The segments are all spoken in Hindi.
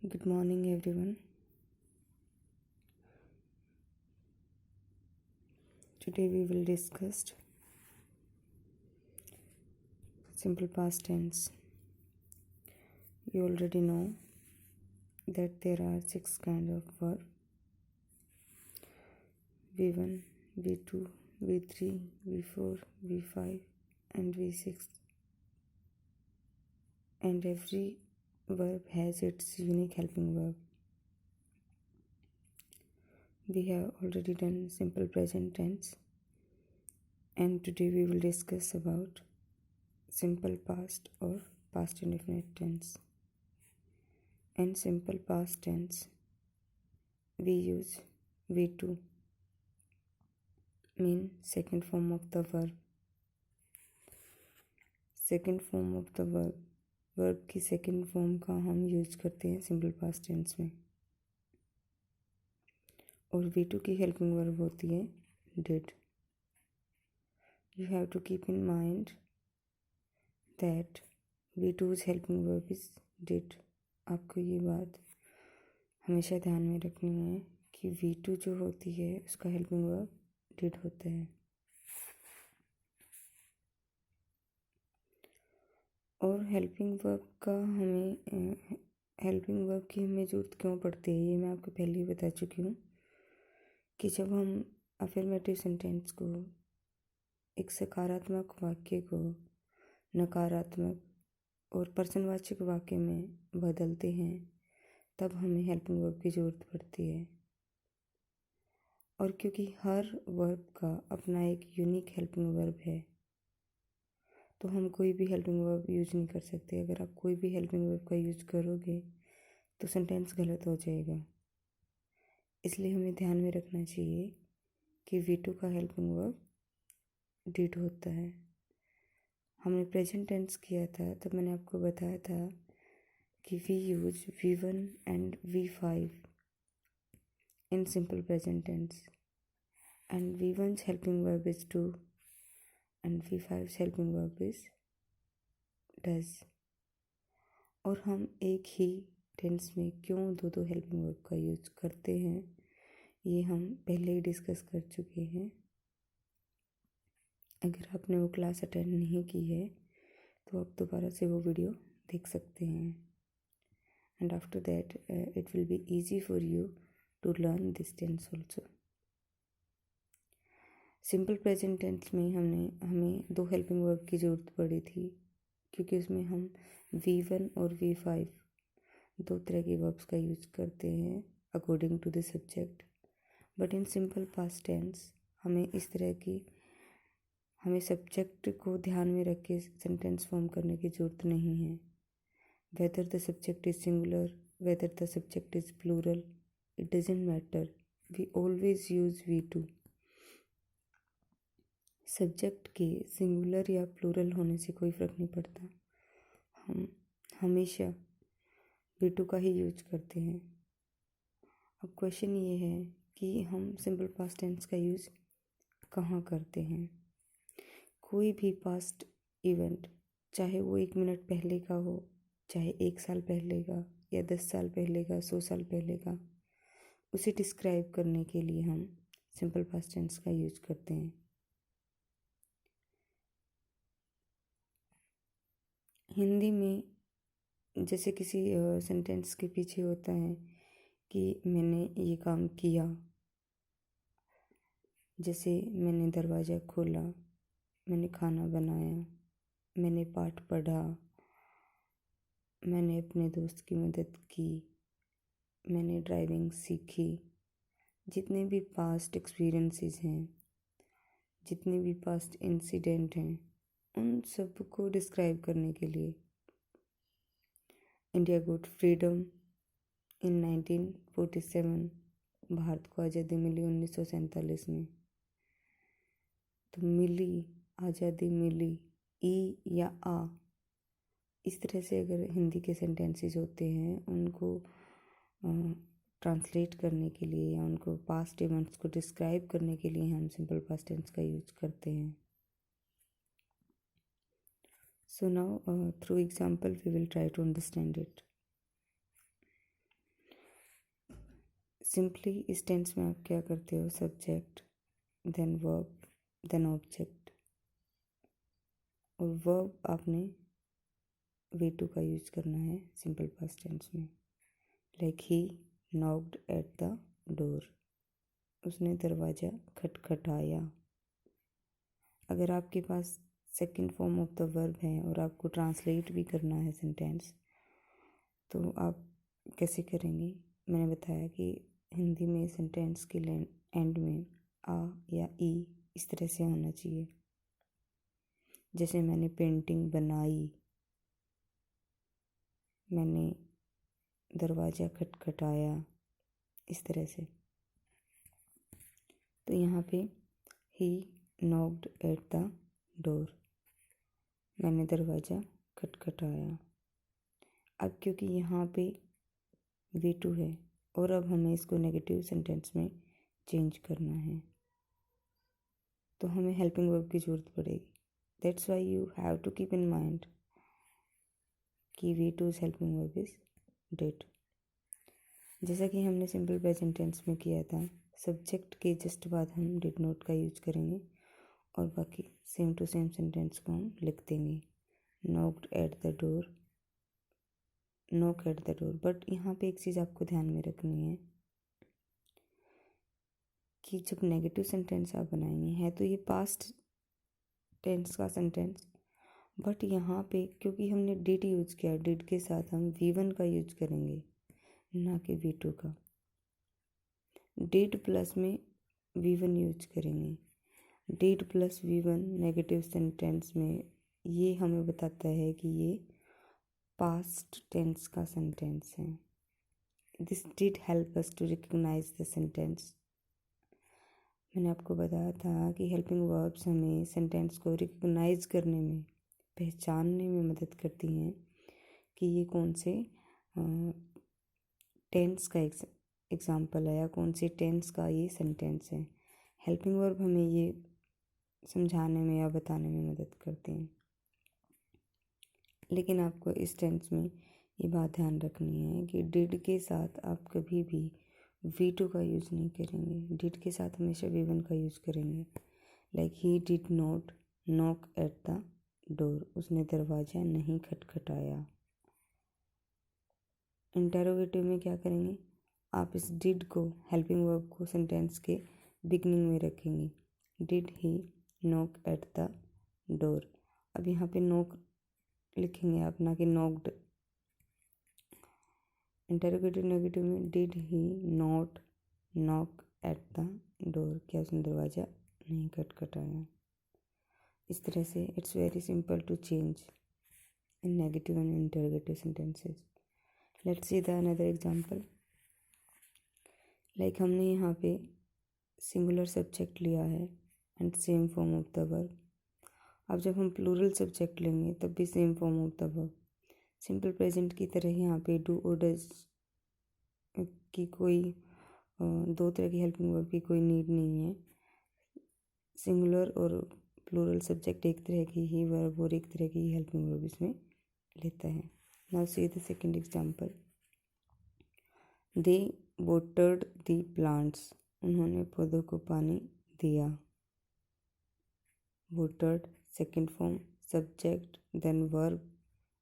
Good morning, everyone. Today we will discuss simple past tense. You already know that there are 6 kinds of verb: V1, V2, V3, V4, V5, and V6. And every verb has its unique helping verb. We have already done simple present tense, and today we will discuss about simple past or past indefinite tense. In simple past tense, we use V2, mean second form of the verb. Second form of the verb की सेकेंड फॉर्म का हम यूज करते हैं सिंपल पास्ट टेंस में। और V2 की हेल्पिंग वर्ब होती है did. You have to keep in mind that V2's helping verb is did. आपको ये बात हमेशा ध्यान में रखनी है कि V2 जो होती है उसका हेल्पिंग वर्ब डिड होता है। और हेल्पिंग वर्ब की हमें ज़रूरत क्यों पड़ती है ये मैं आपको पहले ही बता चुकी हूँ कि जब हम अफर्मेटिव सेंटेंस को एक सकारात्मक वाक्य को नकारात्मक और प्रश्नवाचक वाक्य में बदलते हैं तब हमें हेल्पिंग वर्ब की ज़रूरत पड़ती है। और क्योंकि हर वर्ब का अपना एक यूनिक हेल्पिंग वर्ब है तो हम कोई भी हेल्पिंग वर्ब यूज नहीं कर सकते। अगर आप कोई भी हेल्पिंग वर्ब का यूज करोगे तो सेंटेंस गलत हो जाएगा। इसलिए हमें ध्यान में रखना चाहिए कि V2 का हेल्पिंग वर्ब डिड होता है। हमने प्रेजेंट टेंस किया था तब मैंने आपको बताया था कि we use V1 and V5 in simple present tense and V1's helping verb is do and V5's helping verb is does। और हम एक ही टेंस में क्यों दो हेल्पिंग वर्ब का यूज करते हैं ये हम पहले ही डिस्कस कर चुके हैं। अगर आपने वो क्लास अटेंड नहीं की है तो आप दोबारा से वो वीडियो देख सकते हैं। And after that it will be easy for you to learn this tense also. Simple present tense में हमें 2 हेल्पिंग वर्ब की ज़रूरत पड़ी थी क्योंकि उसमें हम V1 और V5 2 तरह के वर्ब्स का यूज करते हैं according to the subject. But in simple past tense हमें सब्जेक्ट को ध्यान में रख के सेंटेंस फॉर्म करने की ज़रूरत नहीं है। Whether the subject is singular, whether the subject is plural, it doesn't matter, we always use V2। Subject के सिंगुलर या प्लूरल होने से कोई फ़र्क नहीं पड़ता, हम हमेशा V2 का ही यूज करते हैं। अब क्वेश्चन ये है कि हम सिंपल पास्ट टेंस का यूज़ कहाँ करते हैं। कोई भी पास्ट इवेंट चाहे वो 1 मिनट पहले का हो, चाहे 1 साल पहले का या 10 साल पहले का, 100 साल पहले का, उसे डिस्क्राइब करने के लिए हम सिंपल पास्ट टेंस का यूज करते हैं। हिंदी में जैसे किसी सेंटेंस के पीछे होता है कि मैंने ये काम किया, जैसे मैंने दरवाज़ा खोला, मैंने खाना बनाया, मैंने पाठ पढ़ा, मैंने अपने दोस्त की मदद की, मैंने ड्राइविंग सीखी। जितने भी पास्ट एक्सपीरियंसेस हैं, जितने भी पास्ट इंसिडेंट हैं, उन सब को डिस्क्राइब करने के लिए इंडिया गोट फ्रीडम इन 1947, भारत को आज़ादी मिली 1947 में। तो मिली, आज़ादी मिली, ई या आ, इस तरह से अगर हिंदी के सेंटेंसेस होते हैं उनको ट्रांसलेट करने के लिए या उनको पास्ट इवेंट्स को डिस्क्राइब करने के लिए हम सिंपल पास्ट टेंस का यूज करते हैं। So now through example we will try to understand it. Simply इस टेंस में आप क्या करते हो, subject then verb then object, और वर्ब आपने V2 का यूज करना है सिंपल पास्ट टेंस में। Like he knocked at the door, उसने दरवाज़ा खटखटाया। अगर आपके पास second form of the verb है और आपको ट्रांसलेट भी करना है सेंटेंस, तो आप कैसे करेंगे? मैंने बताया कि हिंदी में सेंटेंस के एंड में आ या ई इस तरह से होना चाहिए। जैसे मैंने पेंटिंग बनाई, मैंने दरवाज़ा खटखटाया, इस तरह से। तो यहाँ पे ही नॉक्ड एट द डोर, मैंने दरवाज़ा खटखटाया। अब क्योंकि यहाँ पे V2 है और अब हमें इसको नेगेटिव सेंटेंस में चेंज करना है, तो हमें हेल्पिंग वर्ब की ज़रूरत पड़ेगी। That's why you have to keep in mind कि V2's helping verb is did. जैसा कि हमने सिंपल प्रेजेंट टेंस में किया था, सब्जेक्ट के जस्ट बाद हम डिड नॉट का यूज करेंगे और बाकी सेम टू सेम सेंटेंस को हम लिख देंगे। Knocked at the door, knock at the door. But यहाँ पे एक चीज़ आपको ध्यान में रखनी है कि जब नेगेटिव सेंटेंस आप बनाएंगे है तो ये पास्ट टेंस का सेंटेंस, बट यहाँ पे क्योंकि हमने डिड यूज किया, डिड के साथ हम V1 का यूज करेंगे ना कि V2 का। डिड प्लस में V1 यूज करेंगे। Did plus V1 negative sentence में ये हमें बताता है कि ये पास्ट टेंस का सेंटेंस है। This did help us to recognise the sentence. मैंने आपको बताया था कि हेल्पिंग वर्ब्स हमें सेंटेंस को रिकग्नाइज करने में, पहचानने में मदद करती हैं कि ये कौन से टेंस का एग्जाम्पल है या कौन से टेंस का ये सेंटेंस है। हेल्पिंग वर्ब हमें ये समझाने में या बताने में मदद करते हैं। लेकिन आपको इस टेंस में ये बात ध्यान रखनी है कि डिड के साथ आप कभी भी V2 का यूज़ नहीं करेंगे। डिड के साथ हमेशा V1 का यूज़ करेंगे। Like he did not knock at the door, उसने दरवाज़ा नहीं खटखटाया। इंटेरोगेटिव में क्या करेंगे, आप इस डिड को, हेल्पिंग वर्ब को सेंटेंस के बिगनिंग में रखेंगे। Did he knock at the door. अब यहाँ पे नॉक लिखेंगे आप, ना कि नॉक्ड। इंटेरोगेटिव नेगेटिव में did he not knock at the door, क्या उसने दरवाज़ा नहीं खटखटाया। इस तरह से it's very simple to change in negative and interrogative sentences. Let's see the another example. Like हमने यहाँ पे सिंगुलर सब्जेक्ट लिया है and same form of the verb. अब जब हम प्लूरल सब्जेक्ट लेंगे तब भी same form of the verb. Simple present की तरह यहाँ पे डू और डज की कोई दो तरह की हेल्पिंग वर्ब की कोई नीड नहीं है। सिंगुलर और प्लूरल सब्जेक्ट एक तरह की ही वर्ब और एक तरह की हेल्पिंग वर्ब इसमें लेता है। Now see the second example. They watered the plants, उन्होंने पौधों को पानी दिया। Watered second form, subject then verb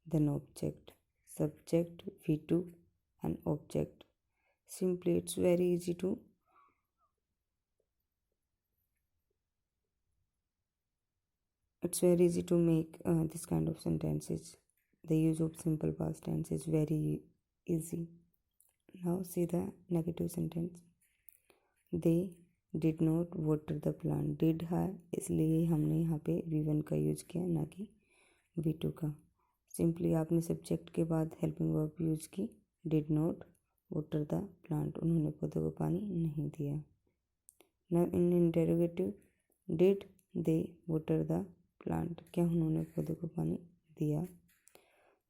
then object, subject V2 and object. Simply it's very easy to make this kind of sentences. The use of simple past tense is very easy. Now see the negative sentence. They did not water the plant. Did है इसलिए हमने यहाँ पे V1 का यूज किया, ना कि V2 का। सिंपली आपने सब्जेक्ट के बाद हेल्पिंग वर्ब यूज की, did not water the plant, उन्होंने पौधों को पानी नहीं दिया। Now in interrogative, did they water the plant, क्या उन्होंने पौधों को पानी दिया।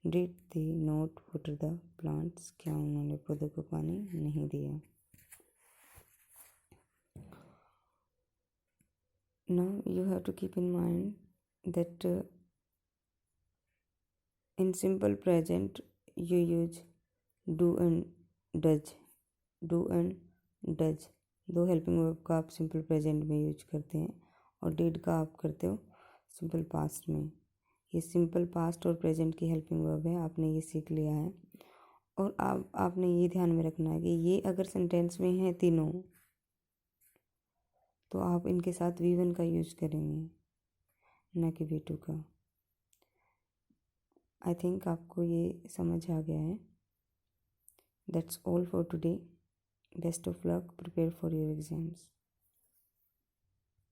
Did they not water the plants, क्या उन्होंने पौधों को पानी नहीं दिया। Now you have to keep in mind that in simple present you use do and does. Do and does. दो हेल्पिंग वर्ब का आप सिंपल प्रेजेंट में यूज करते हैं और डिड का आप करते हो सिंपल पास्ट में। ये सिंपल पास्ट और प्रेजेंट की हेल्पिंग वर्ब है, आपने ये सीख लिया है। और आपने ये ध्यान में रखना है कि ये अगर सेंटेंस में है तीनों, तो आप इनके साथ V1 का यूज करेंगे, ना कि V2 का। आई थिंक आपको ये समझ आ गया है। That's all for today. Best of luck, prepare for your exams.